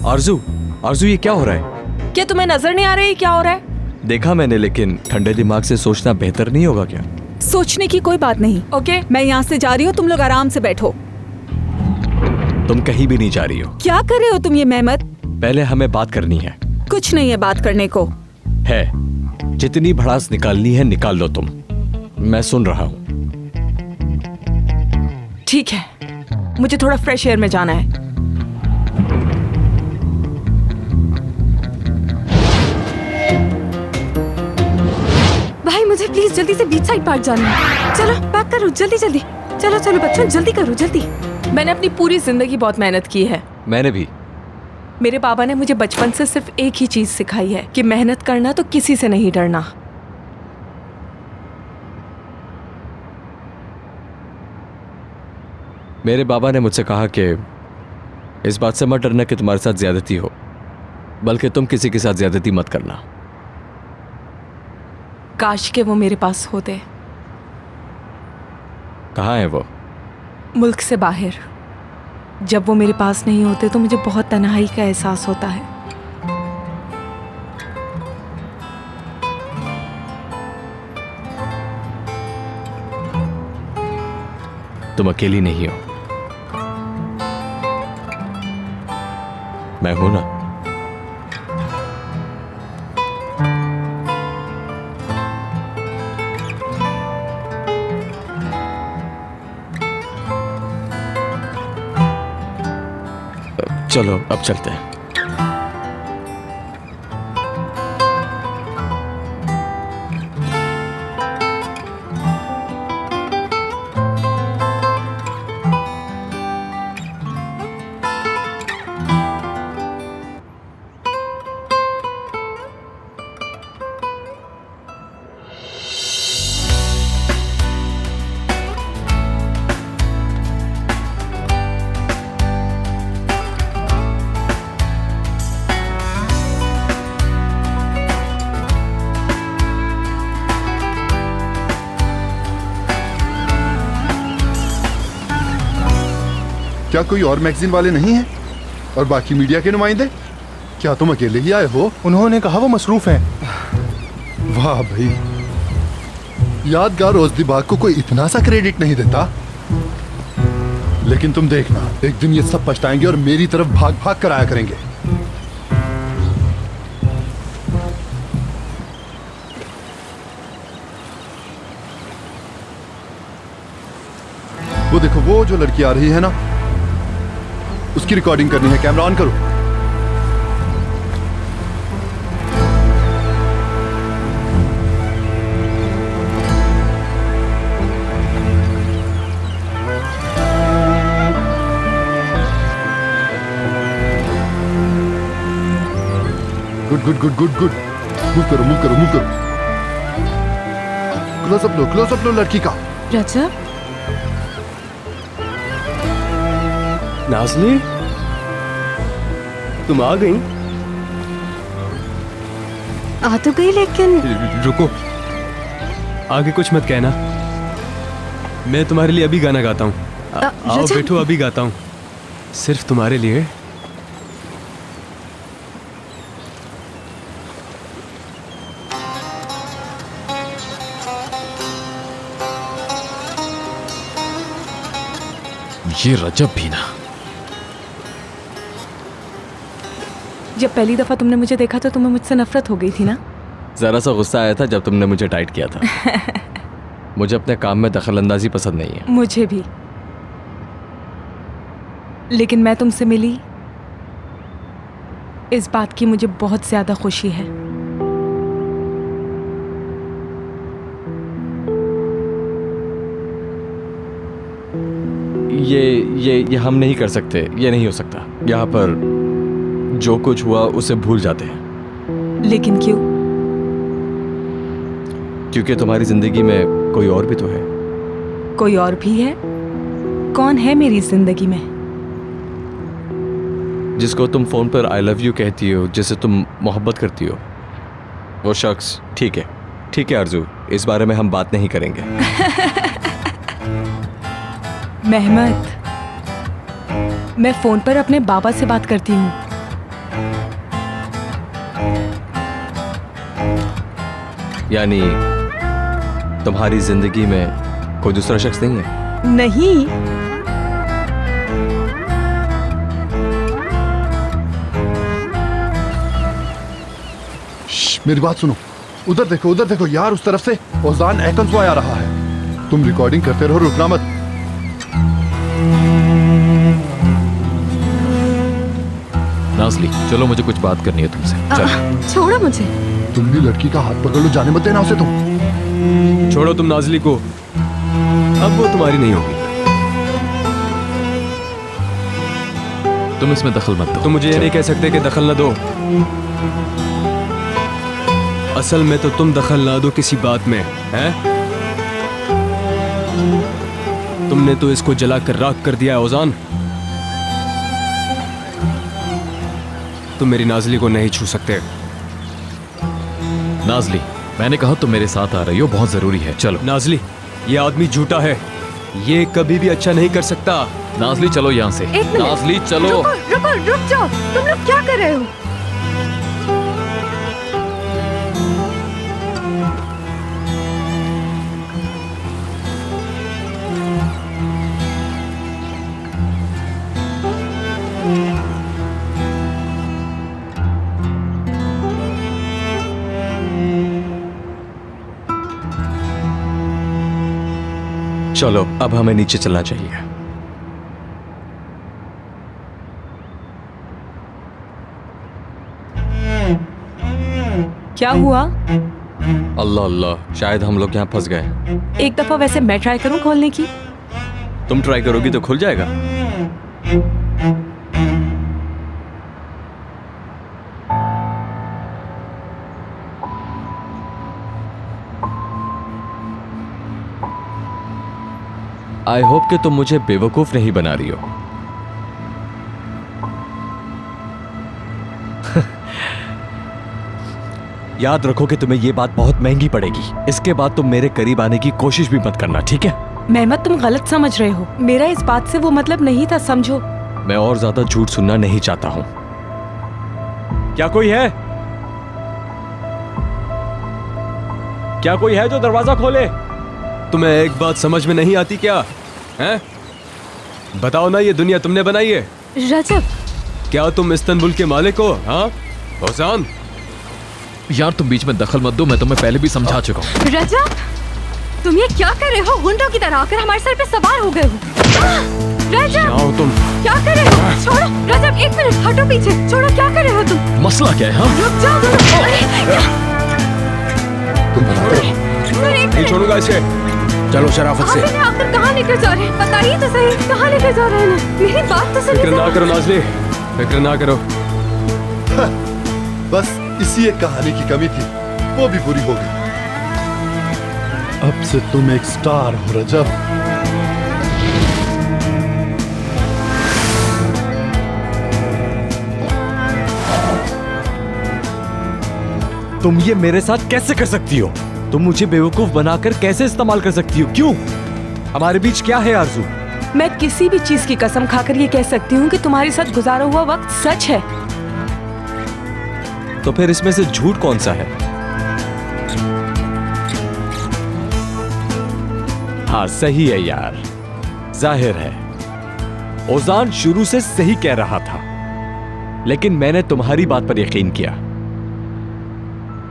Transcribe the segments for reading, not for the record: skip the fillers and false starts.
आरजू, आरजू ये क्या हो रहा है? क्या तुम्हें नजर नहीं आ रही क्या हो रहा है? देखा मैंने, लेकिन ठंडे दिमाग से सोचना बेहतर नहीं होगा क्या? सोचने की कोई बात नहीं। ओके, मैं यहाँ से जा रही हूँ, तुम लोग आराम से बैठो। तुम कहीं भी नहीं जा रही हो। क्या कर रहे हो तुम ये मेहमत? पहले हमें बात करनी है। कुछ नहीं है बात करने को। है, जितनी भड़ास निकालनी है निकाल लो तुम, मैं सुन रहा हूँ। ठीक है, मुझे थोड़ा फ्रेश एयर में जाना है। भाई मुझे प्लीज जल्दी से बीच साइड पार्क जाना है। चलो पैक करो जल्दी जल्दी। चलो चलो बच्चों जल्दी करो जल्दी। मैंने अपनी पूरी जिंदगी बहुत मेहनत की है। मैंने भी। मेरे बाबा ने मुझे बचपन से सिर्फ एक ही चीज सिखाई है कि मेहनत करना तो किसी से नहीं डरना। मेरे बाबा ने मुझसे कहा कि इस बात से मत डरना कि तुम्हारे साथ ज्यादती हो, बल्कि तुम किसी के साथ ज्यादती मत करना। काश के वो मेरे पास होते। कहाँ है वो? मुल्क से बाहर। जब वो मेरे पास नहीं होते तो मुझे बहुत तन्हाई का एहसास होता है। तुम अकेली नहीं हो, मैं हूं ना। चलो अब चलते हैं। क्या कोई और मैगजीन वाले नहीं हैं? और बाकी मीडिया के नुमाइंदे? क्या तुम अकेले ही आए हो? उन्होंने कहा वो मसरूफ हैं। वाह भाई, यादगार रोज़दी बाग को कोई इतना सा क्रेडिट नहीं देता। लेकिन तुम देखना, एक दिन ये सब पछताएंगे और मेरी तरफ भाग भाग कर आया करेंगे। वो देखो, वो जो लड़की आ रही है ना, उसकी रिकॉर्डिंग करनी है। कैमरा ऑन करो। Good good good good good. Move करो मूव करो मूव करो। क्लोज अप लो लड़की का। रजब नाज़ली, तुम आ गई? आ तो गई लेकिन रुको, आगे कुछ मत कहना। मैं तुम्हारे लिए अभी गाना गाता हूँ। आओ रजब। बैठो, अभी गाता हूँ सिर्फ तुम्हारे लिए। ये रजब भी ना। जब पहली दफा तुमने मुझे देखा तो तुम्हें मुझसे नफरत हो गई थी ना? जरा सा गुस्सा आया था जब तुमने मुझे टाइट किया था। मुझे अपने काम में दखलंदाजी पसंद नहीं है। मुझे भी। लेकिन मैं तुमसे मिली, इस बात की मुझे बहुत ज्यादा खुशी है। ये हम नहीं कर सकते, ये नहीं हो सकता। यहाँ पर जो कुछ हुआ उसे भूल जाते हैं। लेकिन क्यों? क्योंकि तुम्हारी जिंदगी में कोई और भी तो है। कोई और भी है? कौन है मेरी जिंदगी में? जिसको तुम फोन पर आई लव यू कहती हो, जिसे तुम मोहब्बत करती हो, वो शख्स। ठीक है आरजू, इस बारे में हम बात नहीं करेंगे। मेहमत, मैं फोन पर अपने बाबा से बात करती हूँ। यानी तुम्हारी जिंदगी में कोई दूसरा शख्स नहीं है? नहीं। मेरी बात सुनो, उधर देखो यार, उस तरफ से ओजान एकंसवाय आ रहा है। तुम रिकॉर्डिंग करते रहो, रुकना मत। नाज़ली, चलो मुझे कुछ बात करनी है तुमसे। चलो। छोड़ो मुझे। तुम भी लड़की का हाथ पकड़ लो, जाने मत देना उसे तुम। छोड़ो तुम नाज़ली को, अब वो तुम्हारी नहीं होगी। तुम इसमें दखल मत दो। तुम मुझे ये नहीं कह सकते कि दखल न दो। असल में तो तुम दखल ना दो किसी बात में, हैं? तुमने तो इसको जलाकर राख कर दिया है ओजान। तुम मेरी नाज़ली को नहीं छू सकते। नाज़ली, मैंने कहा तुम मेरे साथ आ रही हो, बहुत जरूरी है। चलो। नाज़ली, ये आदमी झूठा है, ये कभी भी अच्छा नहीं कर सकता। नाज़ली चलो यहाँ से। एक मिनट। नाज़ली चलो। रुक जाओ। तुम लोग क्या कर रहे हो? चलो अब हमें नीचे चलना चाहिए। क्या हुआ? अल्लाह अल्लाह, शायद हम लोग यहाँ फंस गए। एक दफा वैसे मैं ट्राई करूं खोलने की? तुम ट्राई करोगी तो खुल जाएगा। आई होप कि तुम मुझे बेवकूफ नहीं बना रही हो। याद रखो कि तुम्हें यह बात बहुत महंगी पड़ेगी। इसके बाद तुम मेरे करीब आने की कोशिश भी मत करना, ठीक है? मेहमत, तुम गलत समझ रहे हो। मेरा इस बात से वो मतलब नहीं था, समझो। मैं और ज्यादा झूठ सुनना नहीं चाहता हूं। क्या कोई है? क्या कोई है जो दरवाजा खोले? तुम्हें एक बात समझ में नहीं आती क्या? हैं? बताओ ना, ये दुनिया तुमने बनाई है। रजब, क्या तुम इस्तांबुल के मालिक हो? हाँ ओजान, यार तुम बीच में दखल मत दो, मैं तुम्हें पहले भी समझा चुका हूँ। रजब, तुम ये क्या कर रहे हो? गुंडों की तरह आकर हमारे सर पे सवार हो गए हो। रजब, जाओ तुम। क्या कर रहे हो? छोड़ो। रजब, एक मिनट, हटो पीछे। छोड़ो, क्या कर रहे हो तुम? मसला क्या है? हाँ? रुक जाओ तुम। अरे, तुम बनाते रहो। अरे, एक नहीं मिनट। छोड़ूंगा इसे। चलो शराफत से। आखिर आखिर कहाँ लेकर जा रहे हैं? बताइए तो सही, कहाँ लेकर जा रहे हैं? मेरी बात तो सुनिए। फिक्र ना करो नाज़ली, फिक्र ना करो। बस इसी एक कहानी की कमी थी, वो भी पूरी हो गई। अब से तुम एक स्टार हो रजब। तुम ये मेरे साथ कैसे कर सकती हो? तुम मुझे बेवकूफ बनाकर कैसे इस्तेमाल कर सकती हो? क्यों? हमारे बीच क्या है आरज़ू? मैं किसी भी चीज की कसम खाकर ये कह सकती हूँ कि तुम्हारे साथ गुजारा हुआ वक्त सच है। तो फिर इसमें से झूठ कौन सा है? हाँ सही है यार, जाहिर है ओजान शुरू से सही कह रहा था, लेकिन मैंने तुम्हारी बात पर यकीन किया,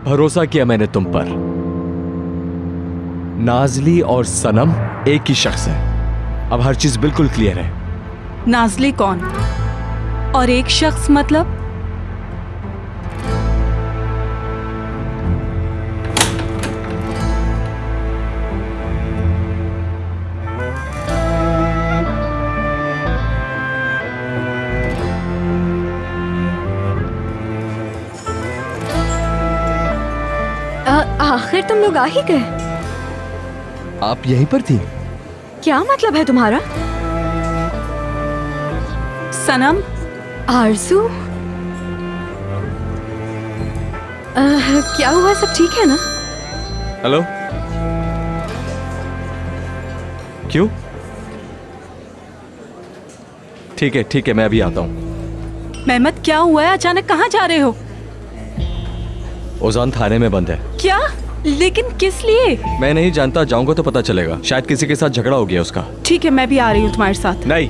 भरोसा किया मैंने तुम पर। नाज़ली और सनम एक ही शख्स है। अब हर चीज बिल्कुल क्लियर है। नाज़ली कौन? और एक शख्स मतलब? आखिर तुम लोग आ ही गए। आप यहीं पर थी? क्या मतलब है तुम्हारा? सनम, आरज़ू, क्या हुआ? सब ठीक है ना? हेलो, क्यों? ठीक है मैं अभी आता हूं। मेहमत क्या हुआ है? अचानक कहाँ जा रहे हो? ओजान थाने में बंद है। क्या? लेकिन किस लिए? मैं नहीं जानता, जाऊंगा तो पता चलेगा। शायद किसी के साथ झगड़ा हो गया उसका। ठीक है, मैं भी आ रही हूँ तुम्हारे साथ। नहीं,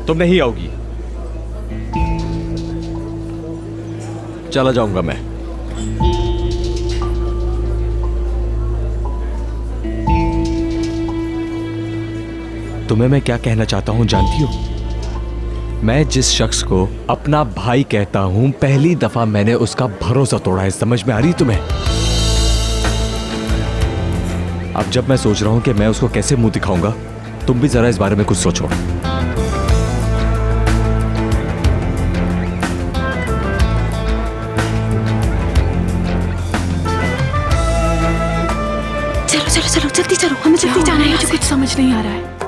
तुम नहीं आओगी। चला जाऊंगा मैं। तुम्हें मैं क्या कहना चाहता हूं जानती हो? मैं जिस शख्स को अपना भाई कहता हूं, पहली दफा मैंने उसका भरोसा तोड़ा है। समझ में आ रही तुम्हें? अब जब मैं सोच रहा हूं कि मैं उसको कैसे मुंह दिखाऊंगा, तुम भी जरा इस बारे में कुछ सोचो। चलो चलो चलो, जल्दी चलो, हमें जल्दी जाना है। मुझे कुछ समझ नहीं आ रहा है।